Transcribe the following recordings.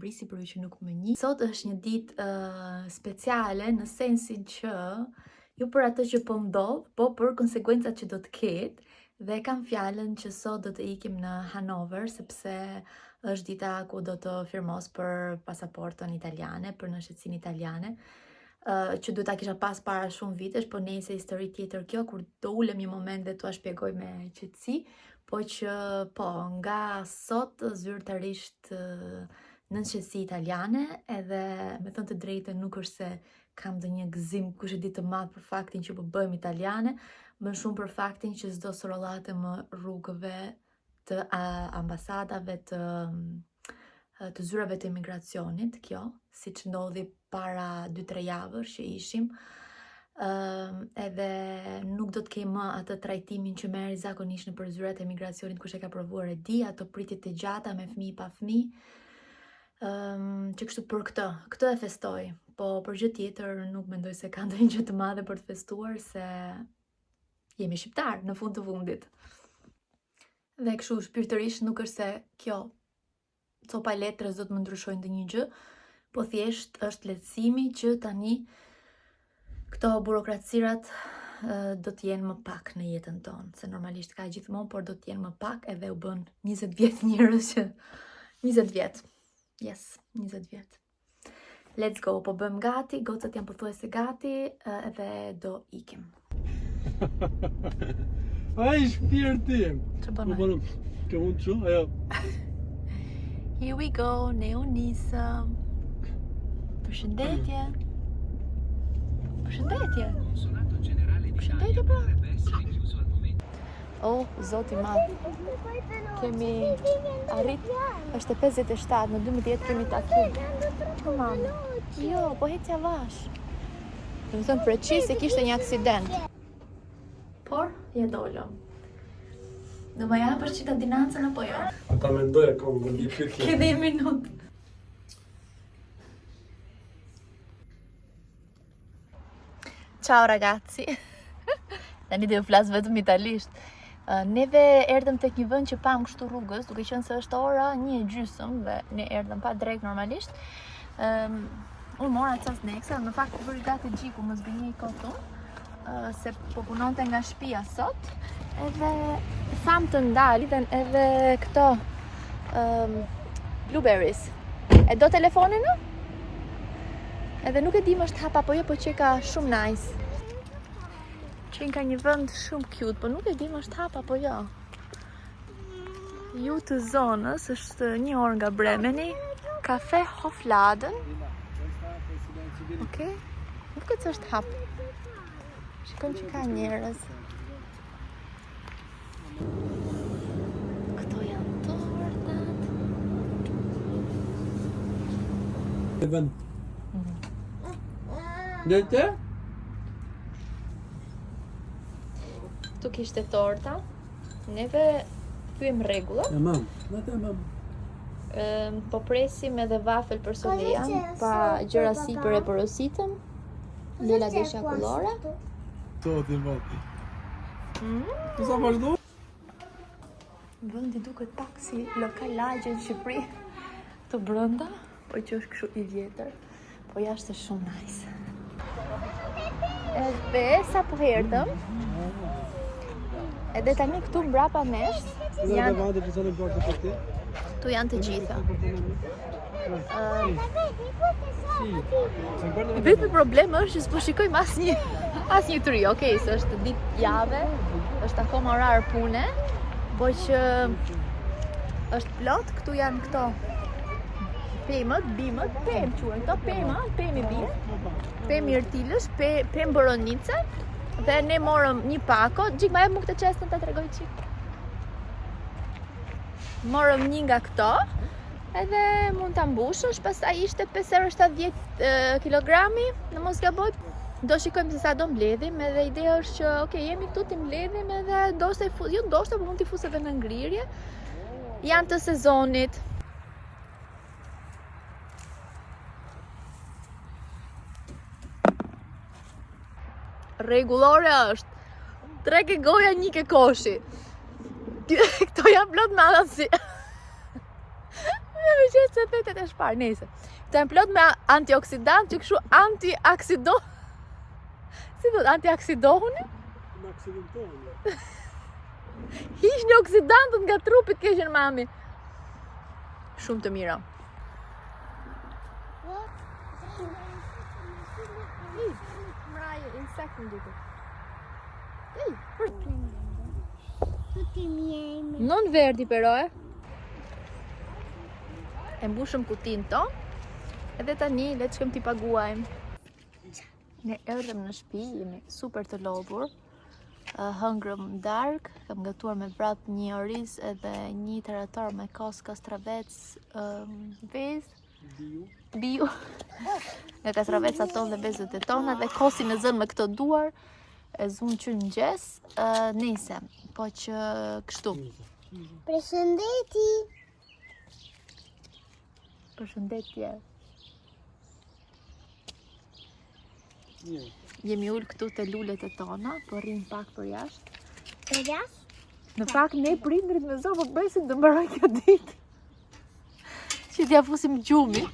surprisi për ju që nuk më njeh. Sot është një ditë speciale në sensin që jo për atë që po ndodh, po për konsekuencat që do të ketë. Dhe kam fjalën që sot do të ikim në Hanover, sepse është dita ku do të firmos për pasaportën italiane, për në shqetësinë italiane, që duhet ta kisha pas para shumë vitesh, po nejse histori tjetër kjo, kur do ulem një moment dhe t'ua shpjegoj me qetësi, po që po, nga sot zyrtarisht në shqetësi italiane, edhe me thënë të drejtën nuk është se kam ndonjë gëzim kush e di të madh për faktin që po bëhem italiane, më shumë për faktin që çdo sorollate më rrugëve të ambasadave të zyrave të imigracionit, kjo, siç ndodhi para 2-3 javësh që ishim, edhe nuk do të kem më atë trajtimin që merr zakonisht në për zyrat e imigracionit, kush e ka provuar e di, ato pritjet e gjata me fëmijë pa fëmijë, që kështu për këtë e festoj, po për gjë tjetër nuk mendoj se ka ndonjë gjë të madhe për të festuar, se jemi shqiptar në fund të fundit. Dhe kështu shpirtërisht nuk është se kjo copa e letrës do të më ndryshojnë ndonjë gjë, po thjesht është lehtësimi që tani këto burokracirat do të jenë më pak në jetën tonë, se normalisht ka gjithmonë, por do të jenë më pak, edhe u bën 20 vjet njerëz që 20 vjet. Yes, 20 vjet. Let's go, po bëm gati, gocat janë pothuajse gati, edhe do ikim. Ai shpirtim. Ç'o bën? Që mund të ajo. Here we go, ne u nisëm. Përshëndetje. Përshëndetje. Përshëndetje pra. Oh, zoti madh. Kemi arrit, është 57, në 12 kemi takim. Po mamë. Jo, po hecja vash. Do të thënë precis se kishte një aksident. Por, ja dolëm. Do më japësh cittadinancën apo jo? Ata mendoja kam një pyetje. Ke 10 minutë. Ciao ragazzi. Tani do flas vetëm italisht. Neve erdhëm tek një vend që pam kështu rrugës, duke qenë se është ora 1:30 dhe ne erdhëm pa drejt normalisht. Unë mora ca sneksa, në fakt bëri gati Gjiku më zgënjej kotun, se po punonte nga shtëpia sot, edhe tham të ndalin edhe këto blueberries. E do telefonin në? Edhe nuk e di më është hap apo jo, po që ka shumë nice. Që ka një vend shumë cute, po nuk e di më është hap apo jo. Ju të zonës është 1 orë nga Bremeni, kafe Hofladen. Okej? Nuk e që është hap. Shikojmë që ka njerëz. Këto janë tortat. Even. Dete? Tu kishte torta. Neve pyem rregulla. Tamam. Ne tamam. Po presim edhe vafel për Solejan, pa gjëra sipër e porositëm. Lela dhe shakullore. To ti vati. Ti sa vazhdo? Vendi duket pak si lokal lagje në Shqipëri. Të brenda, po që është kështu i vjetër, po jashtë është shumë nice. Edhe sa po erdhëm, edhe tani këtu mbrapa nesh, tu janë të gjitha. Vetëm problemi është që s'po shikojmë asnjë try, okej, se është ditë jave, është akoma orar pune, po që është plot, këtu janë këto pemët, bimët, pemë quhen këto, pemë i bie, pemë i rtilës, pemë boronice, dhe ne morëm një pako, gjik ma e mu këtë qestën të tregoj qik. Morëm një nga këto, edhe mund të mbushësh, pastaj ishte 5,70 kilogrami, në mos gaboj, do shikojmë se sa do mbledhim, edhe ideja është që, okej, jemi këtu ti mbledhim, edhe ndoshta po mund t'i fus edhe në ngrirje, janë të sezonit. Rregullore është 3 ke goja, 1 ke koshi. Këto janë plot madhasi. Me qenë se vetet e shparë, nese. Këta e plot me antioksidant që këshu anti-aksido... Si do anti-aksidohuni? Me aksidentohuni. Hish një oksidantët nga trupit keshen mami. Shumë të mira. Mraje, insektin duke. Non verdi però, E mbushëm kutin ton. Edhe tani, le të shkëm t'i paguajmë. Ne erdhëm në shtëpi, jemi super të lodhur. Hëngrëm darkë, kam gatuar me vrat një oriz edhe një tarator me koska, stravec, vezë, bio, nga kastraveca tonë dhe vezët e tona dhe kosin e zënë me këto duar, e zunë që në gjesë, nese, po që kështu. Përshëndeti. Përshëndetje. Jemi ullë këtu të lullet e tona, po rrim pak për jashtë. Për jashtë? Në fakt ne prindrit me zorë po presim të mbaroj kjo ditë. Që t'ja fusim gjumi.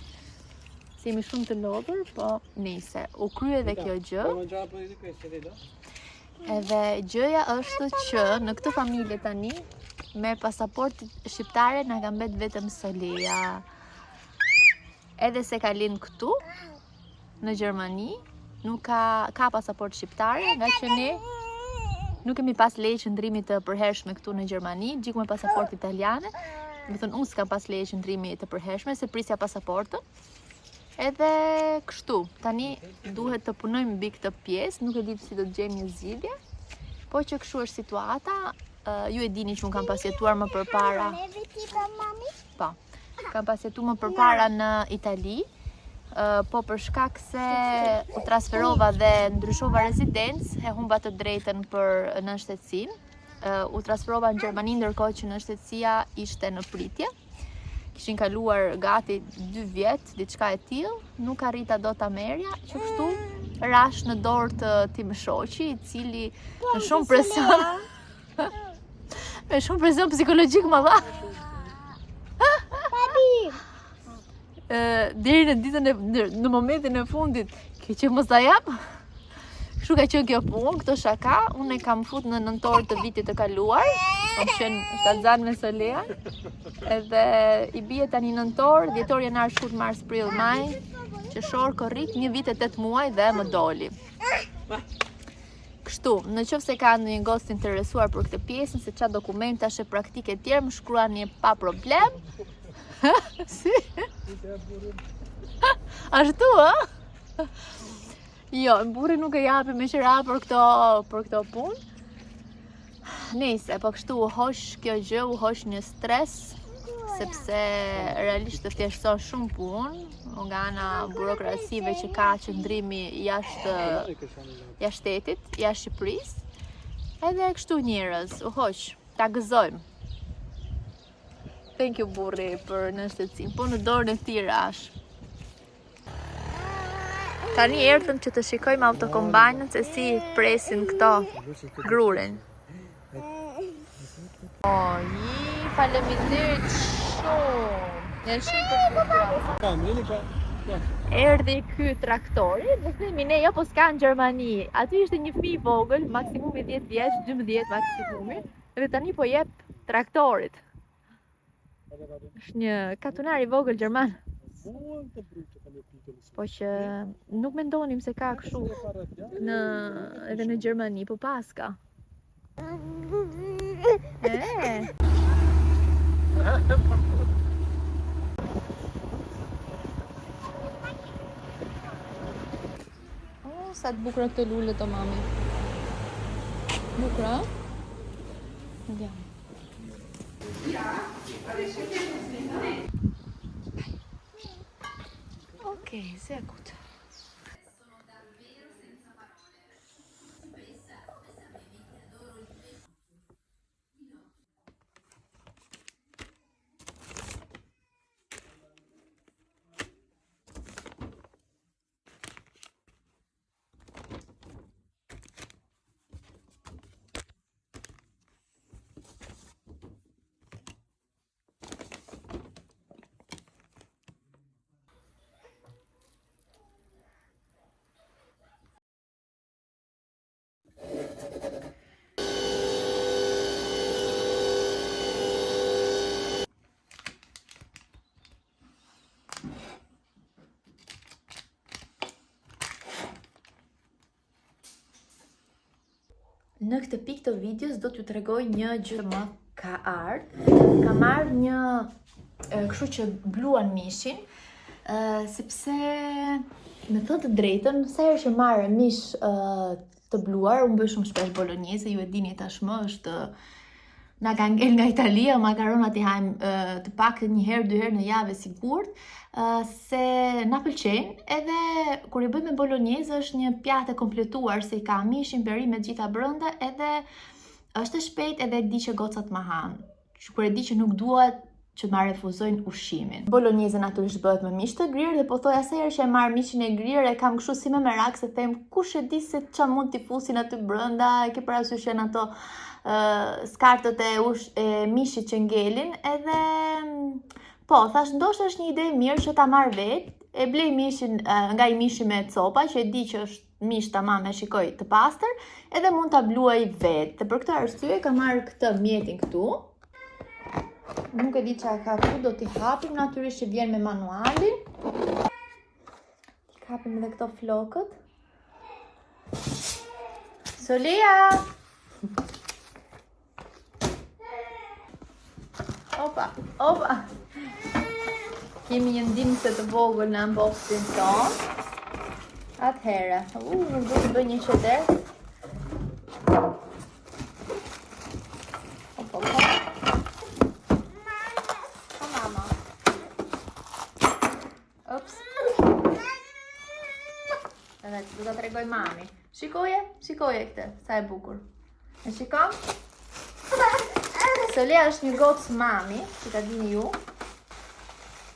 Si jemi shumë të lodhur, po nese, u krye edhe kjo gjë. Edhe gjëja është që në këtë familje tani, me pasaportë shqiptare na ka mbet vetëm Solia. Edhe se ka lind këtu, në Gjermani, nuk ka pasaportë shqiptare, nga që ne nuk kemi pas leje qëndrimi të përhershme këtu në Gjermani, gjik me pasaportë italiane. Me thënë, unë s'kam pas leje qëndrimi të përhershme, se prisja pasaportën. Edhe kështu, tani duhet të punojmë mbi këtë pjesë, nuk e di si do të gjejmë një zgjidhje, po që kështu është situata. Ju e dini që unë kam pasjetuar më përpara. Po, kam pasjetuar më përpara në Itali, po për shkak se u transferova dhe ndryshova rezidencë, e humba të drejtën për nënshtetësinë. U transferova në Gjermani, ndërkohë që nënshtetësia ishte në pritje. Kishin kaluar gati 2 vjet, diçka e tillë, nuk arrita dot ta merja, që kështu rash në dorë të Tim shoqi, i cili me shumë presion me shumë presion psikologjik më dha. Deri në ditën në momentin e fundit, ke që mos ta jap. Kështu ka qenë kjo punë, këto shaka, unë e kam fut në nëntor të vitit të kaluar, kam qenë shtatzan me Solea, edhe i bie tani nëntor, dhjetor, janar, shkurt, mars, prill, maj, qershor, korrik, 1 vit e 8 muaj dhe më doli. Kështu, në qoftë se ka ndonjë gost interesuar për këtë pjesën, se çfarë dokumentash e praktike të tjerë, më shkruani pa problem. Si? Ashtu, ë? Jo, burri nuk e japi me qira për këto punë. Nese, po kështu u hosh kjo gjë, u hosh një stres, sepse realisht të thjeshtëson shumë punë, nga ana burokrasive që ka qëndrimi jashtë shtetit, jashtë Shqipërisë. Edhe kështu njerëz, u hosh, ta gëzojmë. Thank you burri për nënshtetësinë, po në dorën e tij rash. Tani erdhëm që të shikojmë autokombanjën se si presin këto grurin. Faleminderit shumë. Janë shumë të bukur. Erdhi ky traktori, dhe themi ne, jo po s'ka në Gjermani. Aty ishte një fëmijë i vogël, maksimumi 10 vjeç, 12 maksimumi, dhe tani po jep traktorit. Është një katunar i vogël gjerman. Po që nuk mendonim se ka kështu edhe në Gjermani, po paska. Sa të bukura këto lule të mami. Bukura? Vediamo. Ok, sehr gut. Në këtë pikë të videos do t'ju tregoj një gjë që më ka ardhur. Ka marrë një kështu që bluan mishin, sepse me thënë të drejtën, sa herë që marrë mish të bluar, unë bëj shumë shpesh bolognese, ju e dini tashmë është na ka ngel nga Italia, makaronat i hajmë të pak një herë, 2 herë në javë sigurt, se na pëlqejnë, edhe kur i bëjmë me bolognese është një pjatë e kompletuar, se i ka mishin, perimet gjitha brenda, edhe është e shpejt edhe di që gocat ma hanë. Kur e di që nuk duhet që ma refuzojnë ushimin. Bolognese natyrisht bëhet me mish të grirë dhe po thoja se herë që e marr mishin e grirë e kam kështu si me merak se them kush e di se ç'a mund t'i fusin aty brenda, e ke parasysh janë ato skartët e mishit që ngelin, edhe po thash ndoshta është një ide e mirë që ta marr vetë, e blej mishin nga i mishi me copa që e di që është mish tamam e shikoj të pastër, edhe mund ta bluaj vetë. Dhe për këtë arsye kam marrë këtë mjetin këtu. Nuk e di çfarë ka këtu, do t'i hapim, natyrisht që vjen me manualin. T'i hapim edhe këto flokët. Solia! Opa, opa! Kemi një ndimse të vogël në unboxing ton. Atëherë, nuk do të bëj një qeder. Do ta tregoj mami. Shikoje këtë, sa e bukur. E shikon? Solia është një gocë mami, që ta dini ju.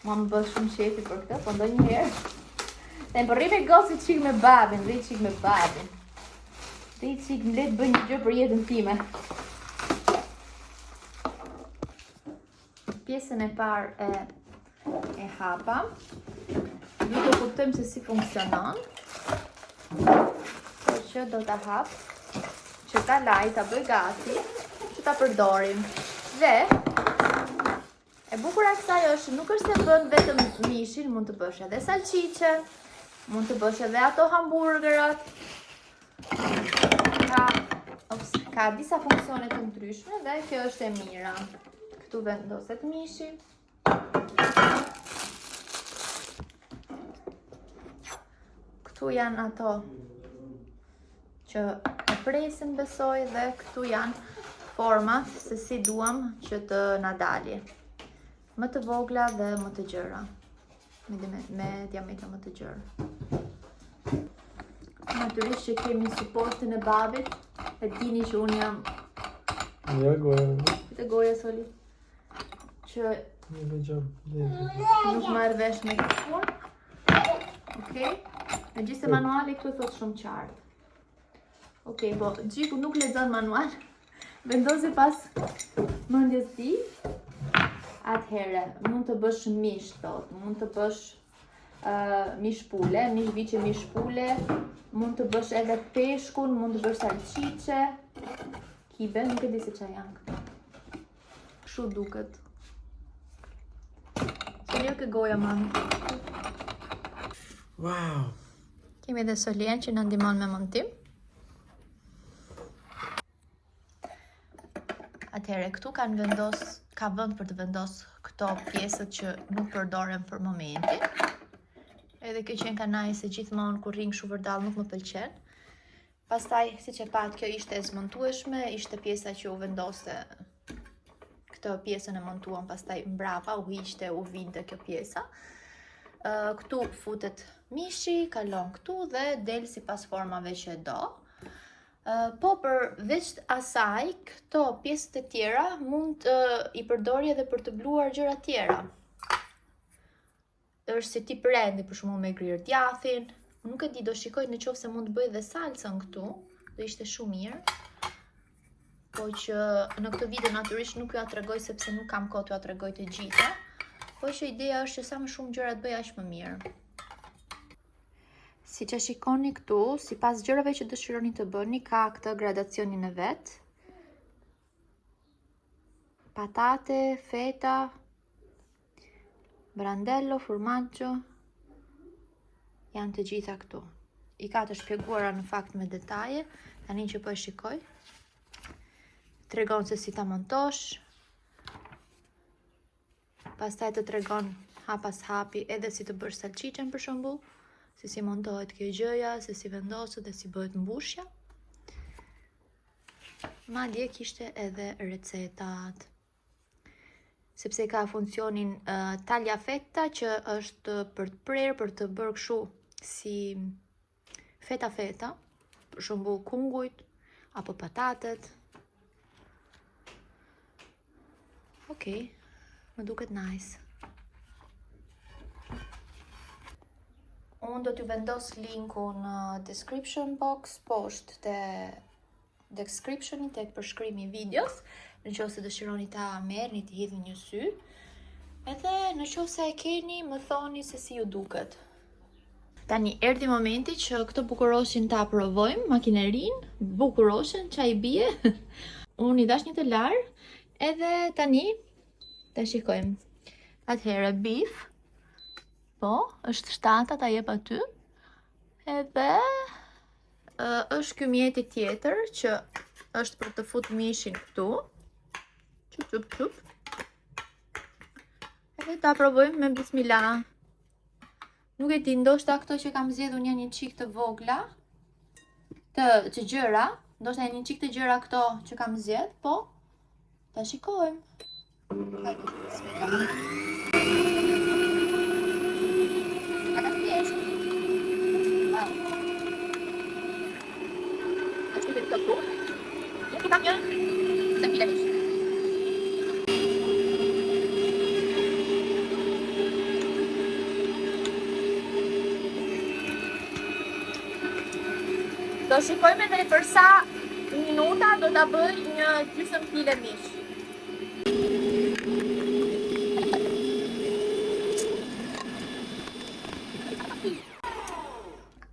Mua më bësh shumë shefi për këtë, po ndonjëherë. Ne po rri me gocë çik me babin, rri çik me babin. Rri çik më le të bëj një gjë për jetën time. Pjesën e parë e hapa. Ju do kuptojmë se si funksionon. Po që do ta hap, që ta laj, ta bëj gati, që ta përdorim. Dhe e bukura kësaj është nuk është se bën vetëm mishin, mund të bësh edhe salcice, mund të bësh edhe ato hamburgerat. Ka disa funksione të ndryshme dhe kjo është e mira. Këtu vendoset mishi. Këtu janë ato që e presin besoj dhe këtu janë format se si duam që të na dalje. Më të vogla dhe më të gjëra. Me diametër më të gjerë. Natyrisht që kemi suportin e babit. E dini që unë jam... Ja, goja. Këtë goja, Soli. Që... nuk marrë vesh me këtë. Okej? Me gjithë se manuali këtu thot shumë qartë. Okej, po, Gjiku nuk lexon manual. Vendosi pas mendjes ti. Atëherë, mund të bësh mish, thot. Mund të bësh mish pule, mish viçe, mish pule. Mund të bësh edhe peshkun, mund të bësh salcice. Kibe, nuk e di se çfarë janë këto. Kështu duket. Solio ke goja, mami. Wow! Kemi edhe Solien që në ndihmon me montim. Atëherë, këtu ka vend për të vendos këto pjesët që nuk përdoren për momentin. Edhe kjo qenë kanaj se gjithmonë kur rrin kështu vërdall nuk më pëlqen. Pastaj, siç e pat, kjo ishte e zmontueshme, ishte pjesa që u vendoste këtë pjesën e montuam, pastaj mbrapa u hiqte, u vinte kjo pjesa. Këtu futet mishi, kalon këtu dhe del sipas formave që do. Po përveç asaj, këto pjesët e tjera mund i përdori edhe për të bluar gjëra tjera. Është si tip rendi, për shembull me grirë djathin. Nuk e di, do shikoj në qoftë se mund të bëj dhe salcën këtu, do ishte shumë mirë. Po që në këtë video natyrisht nuk ju a tregoj sepse nuk kam kohë t'ju a tregoj të gjitha. Po që ideja është që sa më shumë gjëra të bëj aq më mirë. Si që shikoni këtu, si pas gjërave që dëshironi të bëni, ka këtë gradacionin e vetë. Patate, feta, brandello, formaggio, janë të gjitha këtu. I ka të shpjeguara në fakt me detaje, tani që po e shikoj. tregon se si ta montosh. Pastaj të tregon hap pas hapi edhe si të bësh salçiçen për shembull, se si montohet kjo gjëja, se si vendoset dhe si bëhet mbushja. Madje kishte edhe recetat. Sepse ka funksionin tagliafetta që është për të prerë, për të bërë kështu si feta, për shembull kungujt apo patatet. Okej, më duket nice. Unë do t'ju vendos linkun në description box poshtë te descriptioni tek përshkrimi i videos, në qoftë se dëshironi ta merrni të hidhni një sy. Edhe në qoftë se e keni, më thoni se si ju duket. Tani erdhi momenti që këtë bukuroshin ta provojmë, makinerin, bukuroshin, ç'a i bie. Unë i dash një të larë, edhe tani ta shikojmë. Atëherë beef, po, është 7, ta jep aty. Edhe është ky mjeti tjetër që është për të fut mishin këtu. Çup. Edhe ta provojmë me bismillah. Nuk e di, ndoshta këto që kam zgjedhur janë një çik të vogla, të gjëra, ndoshta janë një çik të gjëra këto që kam zgjedh, po ta shikojmë. Do shikojmë edhe për sa minuta do ta bëj një gjysmë kile mish.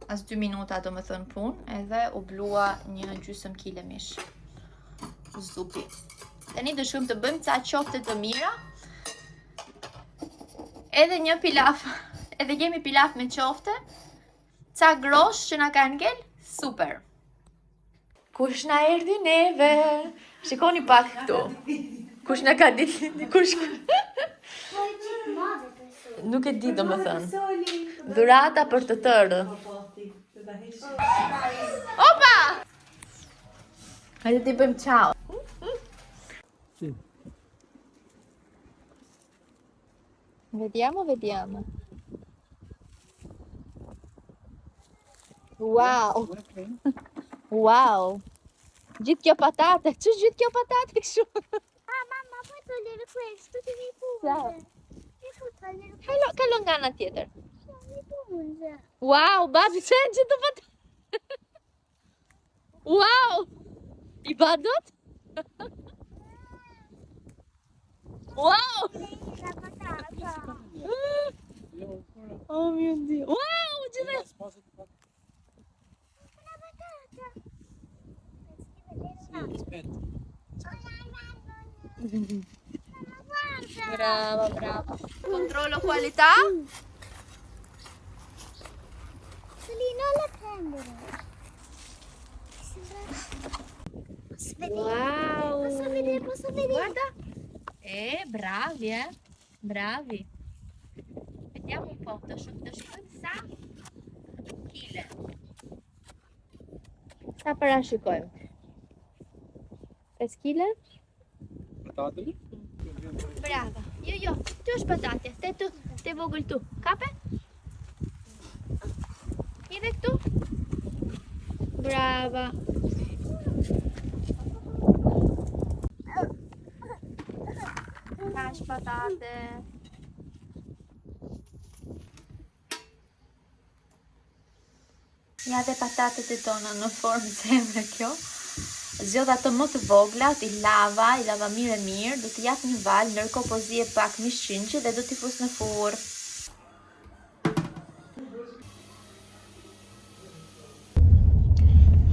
As 2 minuta do më thënë punë, edhe u blua një gjysmë kile mish. Zupi. Tani do shkojmë të bëjmë ca qofte të mira. Edhe një pilaf, edhe kemi pilaf me qofte. Ca grosh që na kanë ngel, super. Kush na erdhi neve? Shikoni pak këtu. Kush na ka ditë? Kush? Nuk e di domethënë. Dhurata për të tërë. Opa! Hajde ti bëjmë ciao. Sì. Vediamo. Wow. Wow. Gjithë kjo patate. Ç'është gjithë kjo patate kështu? Mamma, puoi togliere questo che mi Ciao. punge. Mi puoi togliere Kalon nga ana tjetër. questo, mi punge. Wow, babi, se gjithë patate. Wow. I badot? Wow. La patata. Oh mio Dio. Wow, gjithë. La patata. Sì, aspetta. Brava. Controllo qualità. Non la prendere. Wow. Posso vedere? Guarda. Bravi, bravi. Vediamo un po', to shikojmë sa kile. Sa parashikojmë? 5 kile? Patate? Brava. Jo, tu është patatja. Te vogël tu. Kape? Hidhe këtu. Brava. Tash patate. Ja dhe patatet e tona në formë zemre kjo. Zgjodh ato më të vogla, i lava mirë, do t'i jap një val, ndërkohë po zije pak mishqinçi dhe do t'i fus në furr.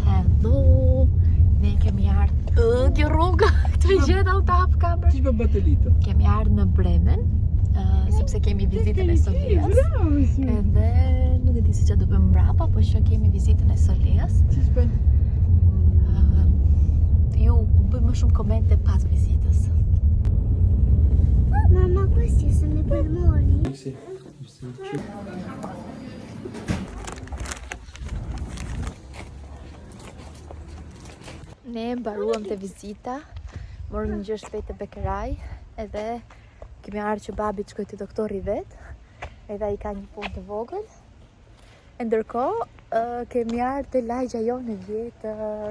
Hello, ne kemi ardhur. Kjo rrugë, këtë gjeta u tap kamer. Ti për batelita. Kemi ardhur në Bremen, sepse kemi vizitën e Soleas. Edhe nuk e di se çfarë do bëjmë mbrapa, po që kemi vizitën e Soleas. ju bëj më shumë komente pas vizitës. Mamma, questi sono i polmoni. Sì, sì. Ne mbaruam të vizita, morëm një gjë shpejt të bekeraj, edhe kemi ardhur që babi të shkojë te doktori vet, edhe ai ka një punë të vogël. E ndërkohë kemi ardhur te lagja jonë e vjetër,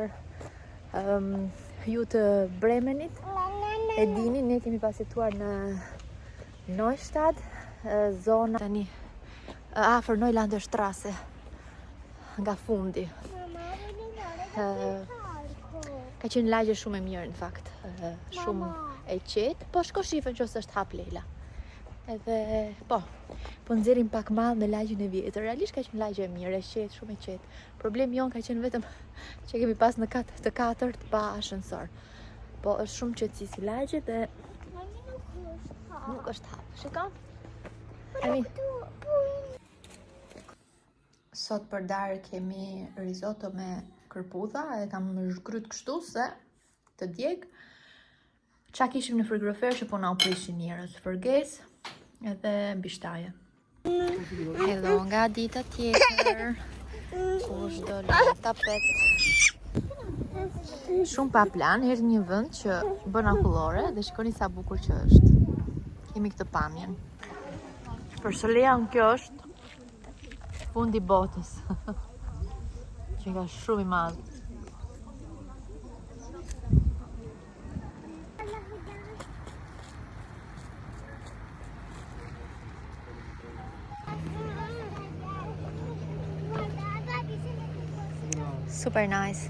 ju të Bremenit, e dini, ne kemi pasituar në Neustadt, zona tani afër Neulanderstrasse, nga fundi. Mamma, voglio andare parco. Ka qenë lagje shumë e mirë në fakt, shumë e qetë, po shko shifën që është hap Leila. Edhe, po nxjerrim pak mall në lagjin e vjetër. Realisht ka qenë lagje e mirë, e qetë, shumë e qetë. Problemi jon ka qenë vetëm që kemi pas në kat të katërt pa ashensor. Po është shumë qetësi si lagje dhe nuk është hap. Shikon? Ami. Sot për darë kemi risotto me kërpudha, e kam zhgryt kështu se të djeg. Qa kishim në frigorifer që po na u prishin njerëz, fërges edhe mbishtaje. Hello nga dita tjetër. Kush do la tapet. Shumë pa plan, erdhi një vend që bën akullore dhe shikoni sa bukur që është. Kemi këtë pamjen. Për Solean kjo është fundi botës. Që nga shumë i madh. Super nice.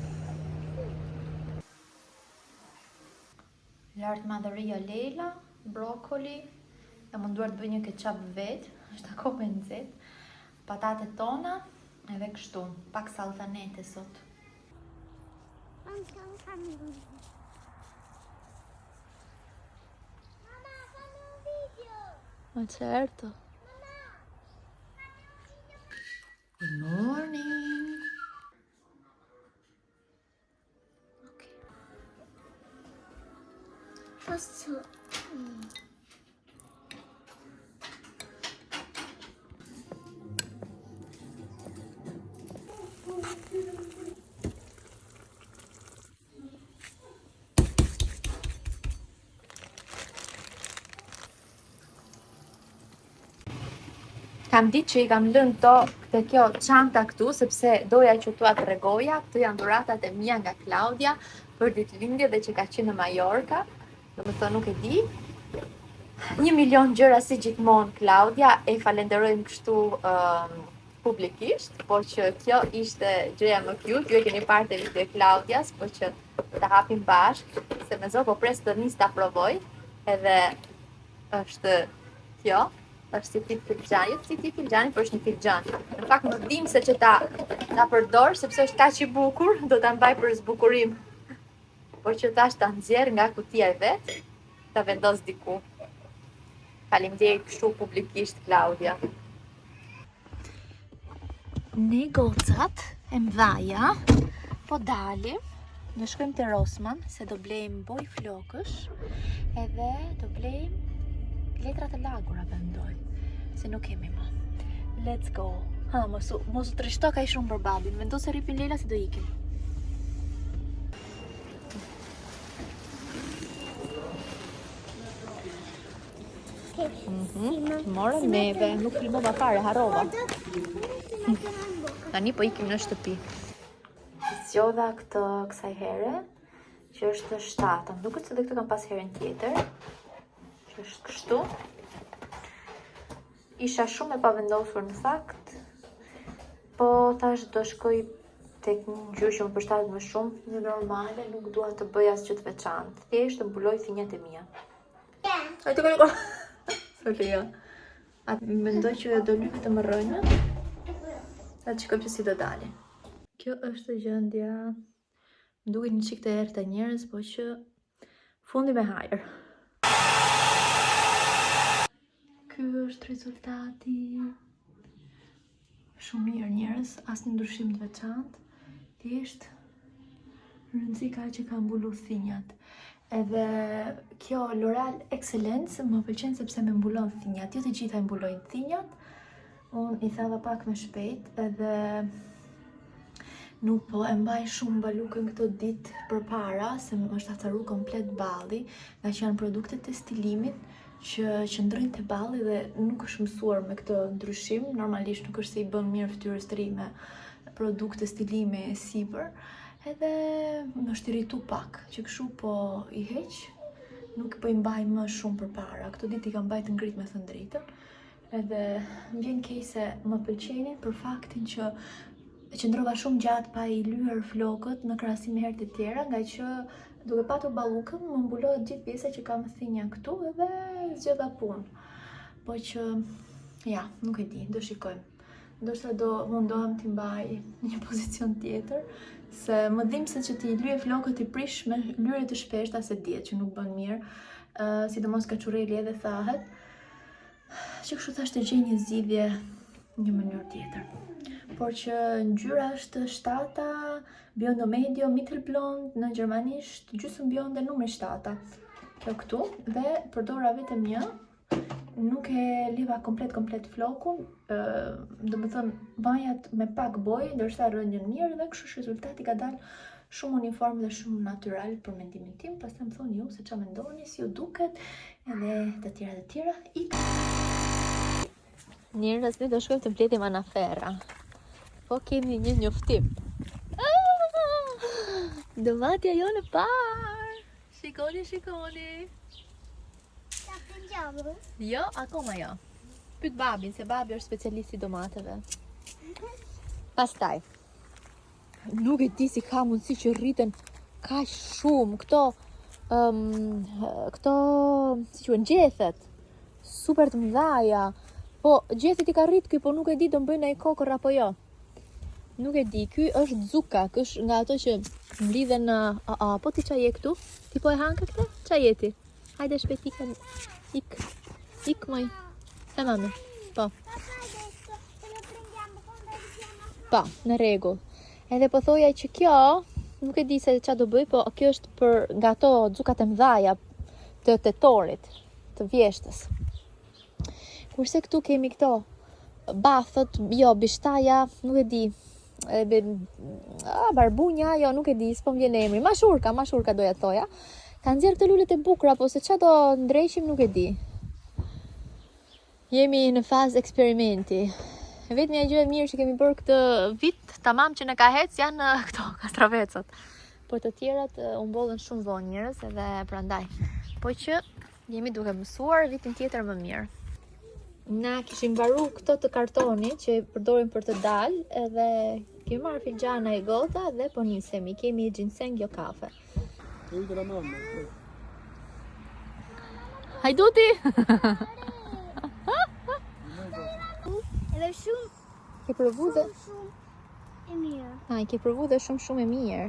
Lart madhëria Leila, brokoli, e munduar të bëj një ketchup vet, është akoma e nxehtë. Patatet tona, edhe kështu, pak saltanete sot. Mamma, fammi un video. Ma certo. Good morning. Okay. Posso? Kam ditë që i kam lënë to te kjo çanta këtu sepse doja që t'ua tregoja. Këto janë dhuratat e mia nga Claudia për ditëlindje dhe që ka qenë në Majorka. Domethënë nuk e di. 1 milion gjëra si gjithmonë Claudia, e falenderojmë kështu publikisht, po që kjo ishte gjëja më cute. Ju e keni parë te video e Claudias, po që ta hapim bashkë, se me zë po pres të nis ta provoj. Edhe është kjo. Është si tip filxhani, si tip filxhani, por është një filxhan. Në fakt nuk dim se që ta përdor, sepse është kaq i bukur, do ta mbaj për zbukurim. Por që tash ta nxjerr nga kutia e vet, ta vendos diku. Faleminderit kështu publikisht Claudia. Ne gocat e mdhaja po dalim, ne shkojmë te Rossmann se do blejmë boj flokësh, edhe do blejmë letrat e lagura vendoj, se nuk kemi më. Let's go. Ha, mos u trishto ka i shumë për babin. Vendos se ripin Leila se do ikim. Morëm neve, nuk filmova fare, harova. Tani po ikim në shtëpi. Zgjodha këtë kësaj here, që është 7. Më duket se dhe këtë kam pas herën tjetër. Që është kështu. Isha shumë e pavendosur në fakt, po tash do shkoj tek një ngjyrë që më përshtatet më shumë, një normale, nuk dua të bëj asgjë të veçantë. Thjesht të mbuloj finjat e mia. Ai të kërko. Solia. Atë mendoj që do lyp të më rrënjë. Atë shikojmë se si do dalin. Kjo është gjendja. Më duket një çik të errët e njerëz, po që fundi me hajër. Ky është rezultati. Shumë mirë njerëz, asnjë ndryshim të veçantë. Thjesht rëndësi ka që ka mbullu thinjat. Edhe kjo L'Oreal Excellence më pëlqen sepse me mbulon thinjat. Jo të gjitha i mbulojnë thinjat. Unë i thava pak më shpejt edhe nuk po e mbaj shumë balukën këto ditë përpara, se më është atëru komplet balli, nga që janë produktet e stilimit që qëndrojnë te balli dhe nuk është mësuar me këtë ndryshim. Normalisht nuk është se i bën mirë fytyrës të ri me produkte stilimi sipër. Edhe më është irritu pak, që kështu po i heq, nuk po i mbaj më shumë përpara. Këto ditë i kam mbajt ngrit me thënë drejtën. Edhe më vjen keq se më pëlqenin për faktin që qëndrova shumë gjatë pa i lyer flokët në krahasim me herët e tjera, nga që duke patur ballukën më mbulohet gjithë pjesa që kam thinja këtu edhe zgjodha punë. Po që ja, nuk e di, do shikojmë. Ndoshta do mundohem t'i mbaj një pozicion tjetër, se më dhimbë se që t'i lyej flokët i prish me lyerje të shpeshta se dihet që nuk bën mirë, sidomos kaçurreli edhe thahet. Që kështu thash të gjej një zgjidhje një mënyrë tjetër. Por që ngjyra është 7-a, biondo medio, mittelblond, në gjermanisht gjysmë bionde numri 7-a. Kjo këtu dhe përdora vetëm një. Nuk e liva komplet flokun, do më thënë bajat me pak bojë, ndërsa rënjën mirë dhe kështu rezultati ka dalë shumë uniform dhe shumë natyral për mendimin tim. Pastaj më thoni ju se ç'a mendoni, si ju duket, edhe të tjera. Njerëz, ne do shkojmë të mbledhim anaferra. Po kemi një njoftim. Domatja jo në parë. Shikoni. Jo, akoma jo. Pyet babin, se babi është specialist i domateve. Pastaj, nuk e di si ka mundësi që rriten kaq shumë këto si quhen gjethet, super të mëdhaja. Po gjethet i ka rrit ky, po nuk e di do bëjnë ai kokër apo jo. Nuk e di, ky është zuka, ky është nga ato që mblidhen po ti ç'a je këtu? Ti po e han këtë? Ç'a je ti? Hajde shpejt ik moj. E mami, po. Po, në rregull. Edhe po thoja që kjo, nuk e di se ç'a do bëj, po kjo është për nga ato zukat e mëdhaja të tetorit, të vjeshtës. Kurse këtu kemi këto bathët, jo, bishtaja, nuk e di. Barbunja, jo, nuk e di, s'po më vjen emri. Mashurka doja të thoja. Ka nxjerr këto lulet e bukura, po se ç'a do ndrejshim nuk e di. Jemi në fazë eksperimenti. Vetmja gjë e mirë që kemi bërë këtë vit, tamam që në ka hec, janë këto kastravecat. Por të tjerat u mbollën shumë vonë njerëz edhe prandaj. Po që jemi duke mësuar vitin tjetër më mirë. Na kishim mbaru këto të kartonit që përdorim për të dalë, edhe kemi marrë filxhana e gota dhe po nisemi. Kemi ginseng jo kafe. Hajduti! Edhe shumë Ke provu dhe... e mirë. I ke provu dhe shumë e mirë.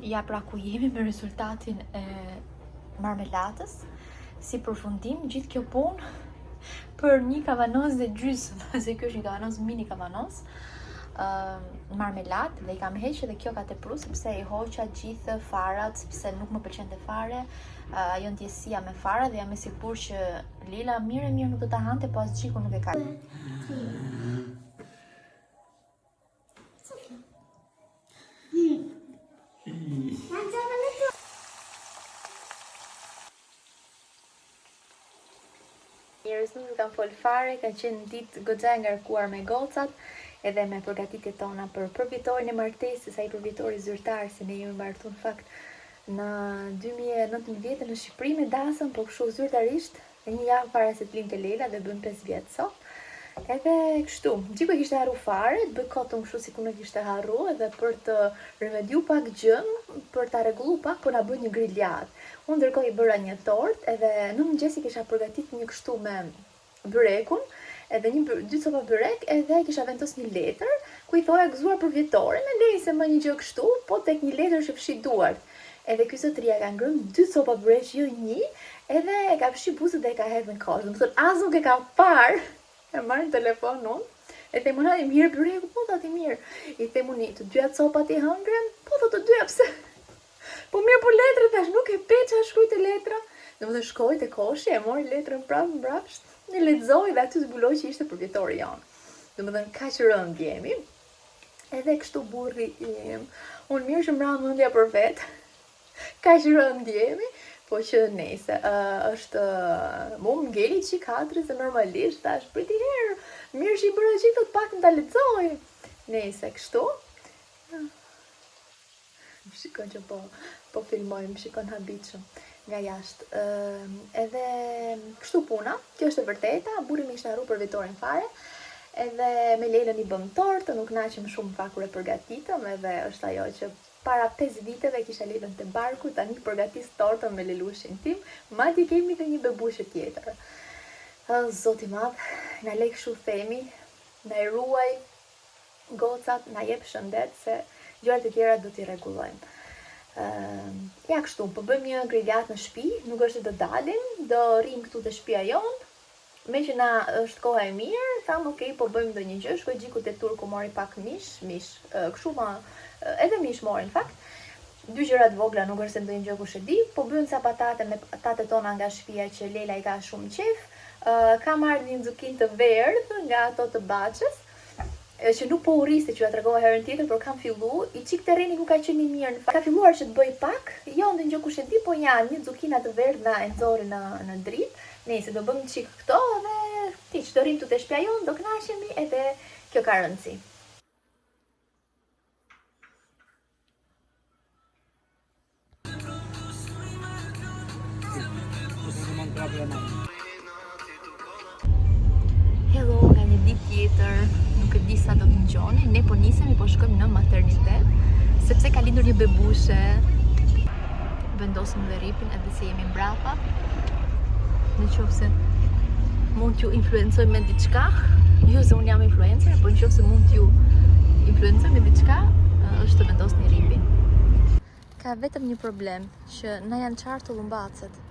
Ja, pra ku jemi me rezultatin e marmelatës, si përfundim gjithë kjo punë për një kavanoz dhe gjysmë, se kjo është një kavanoz mini kavanoz, marmelat, dhe i kam heqë dhe kjo ka tepru sepse i hoqa gjithë farat, sepse nuk më pëlqente fare ajo ndjesia me fara dhe jam e sigurt që Lila mirë nuk do ta hante, po as Xhiku nuk e ka. Njerëz nuk kanë fol fare, ka qenë ditë goxha e ngarkuar me gocat, edhe me përgatitjet tona për përvitorin e martesës, ai përvitori zyrtar, se ne jemi martuar në fakt në 2019 në Shqipëri me dasëm, po kështu zyrtarisht, e një javë para se të lindte Lela dhe bën 5 vjetë sot. Edhe kështu, Gjiko e kishte harru fare, të bëj kotën kështu si ku në kishte harru, edhe për të remediu pak gjën, për ta rregullu pak, po na bën një griljat. Unë ndërkohë i bëra një tort, edhe në mëngjes i kisha përgatit një kështu me byrekun, edhe 2 copa byrek, edhe kisha vendos një letër, ku i thoja gëzuar për vjetorin, e lej se më një gjë kështu, po tek një letër që fshi duart. Edhe ky zotëria ka ngrënë 2 copa byrek, jo 1, edhe e ka fshi buzët dhe e ka hedhur në kosh. Do të thotë as nuk e ka parë. E marrë në telefon unë, e them unë, i mirë byreku, po thot i mirë. I them unë, të dyja copat i hëngrën, po thot të dyja, pse? Po mirë për letrë, thash, nuk e peqa shkruaj të letra. Dhe më dhe shkoj të koshi, e mori letrën prapë mbrapsht, në lexoj dhe aty zbuloj që ishte për vjetori janë. Dhe më dhe në kaq rënd jemi, edhe kështu burri im, unë mirë që mbra mendja për vetë, kaq rënd jemi, po që nese, është mu më ngeli qik hatri se normalisht, thash, priti herë, mirë që i bërë qik të pak në ta lexoj. Nese, kështu. Më shikon që po filmoj, më shikon habitshëm nga jashtë. Edhe kështu puna, kjo është e vërteta, burri mi ishte harru për vjetorin fare, edhe me Lelën i bëm tortë, nuk naqem shumë fakt kur e përgatitëm, edhe është ajo që para 5 viteve kisha Lelën te barku, tani përgatis tortën me lelushin tim, madje kemi dhe një bebushe tjetër. Zoti madh, na lej kështu themi, na i ruaj gocat, na jep shëndet se gjërat e tjera do t'i rregullojmë. Ja kështu, po bëjmë një griljat në shtëpi, nuk është të dalim, do rrim këtu te shtëpia jonë. Me që na është koha e mirë, thamë ok, po bëjmë ndonjë gjë, shkoj Gjiku te turku mori pak mish, kështu ma edhe mish mori në fakt. 2 gjëra të vogla, nuk është se ndonjë gjë kush e di, po bëjmë ca patate me patatet tona nga shtëpia që Lela i ka shumë qef. Kam marrë një zukin të verdhë nga ato të Baxhës, që nuk po urriste që ja tregova herën tjetër, por kam fillu, i çik terreni ku ka qenë i mirë në fakt. Ka filluar që të bëj pak, jo ndonjë gjë kush e di, po janë një zukina të verdha e nxorë në dritë. Nëse do bëjmë çik këto dhe ti që do rrim të shtëpia jonë, do kënaqemi edhe kjo ka rëndësi. Hello, nga një ditë tjetër, nuk e di sa do të ngjoni, ne po nisemi, po shkojmë në maternitet, sepse ka lindur një bebushe. Vendosim dhe ripin edhe se jemi mbrapa. Në qoftë se mund t'ju influencoj me diçka, jo se unë jam influencer, por në qoftë se mund t'ju influencoj me diçka, është të vendosni ripin. Ka vetëm një problem, që na janë qartë lumbacet.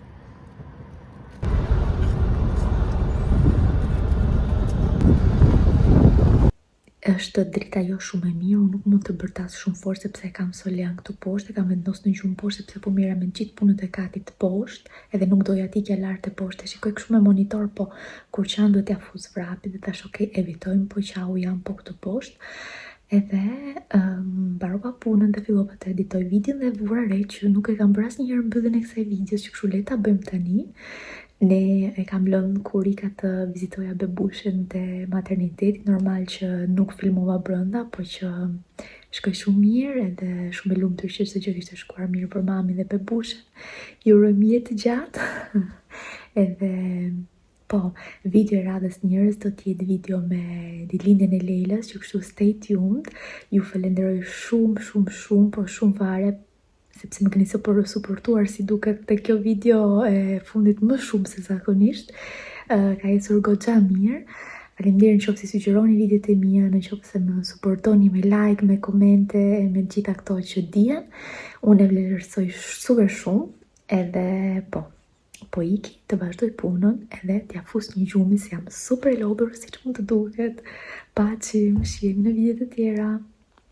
Është drita jo shumë e mirë, unë nuk mund të bërtas shumë fort sepse e kam solian këtu poshtë, e kam vendos në gjumë poshtë sepse po mira me gjithë punët e katit poshtë, edhe nuk doja t'ikja lart e poshtë, shikoj kështu me monitor, po kur qanë duhet ja fus vrapi dhe tash ok, evitojmë, po qau jam po këtu poshtë. Edhe mbarova punën dhe fillova të editoj videon dhe vura re që nuk e kam bërë asnjëherë mbylljen e kësaj videos, që kështu le ta bëjmë tani. Ne e kam lënë kur Rika të vizitoja bebushen te materniteti, normal që nuk filmova brenda, po që shkoj shumë mirë edhe shumë e lumtur që çdo gjë kishte shkuar mirë për mamin dhe bebushen. Ju uroj jetë të gjatë. Edhe po, video e radhës njerëz do të jetë video me ditëlindjen e Lelës, që kështu stay tuned. Ju falenderoj shumë, po shumë fare, sepse më keni suportuar si duket te kjo video e fundit më shumë se zakonisht. Ka ecur goxha mirë. Faleminderit nëse sugjeroni videot e mia, nëse më suportoni me like, me komente e me gjitha këto që dihen. Unë e vlerësoj super shumë, edhe po iki të vazhdoj punën edhe t'ja fus një gjumi se jam super e lodhur siç mund të duket. Paqim, shihemi në videot e tjera.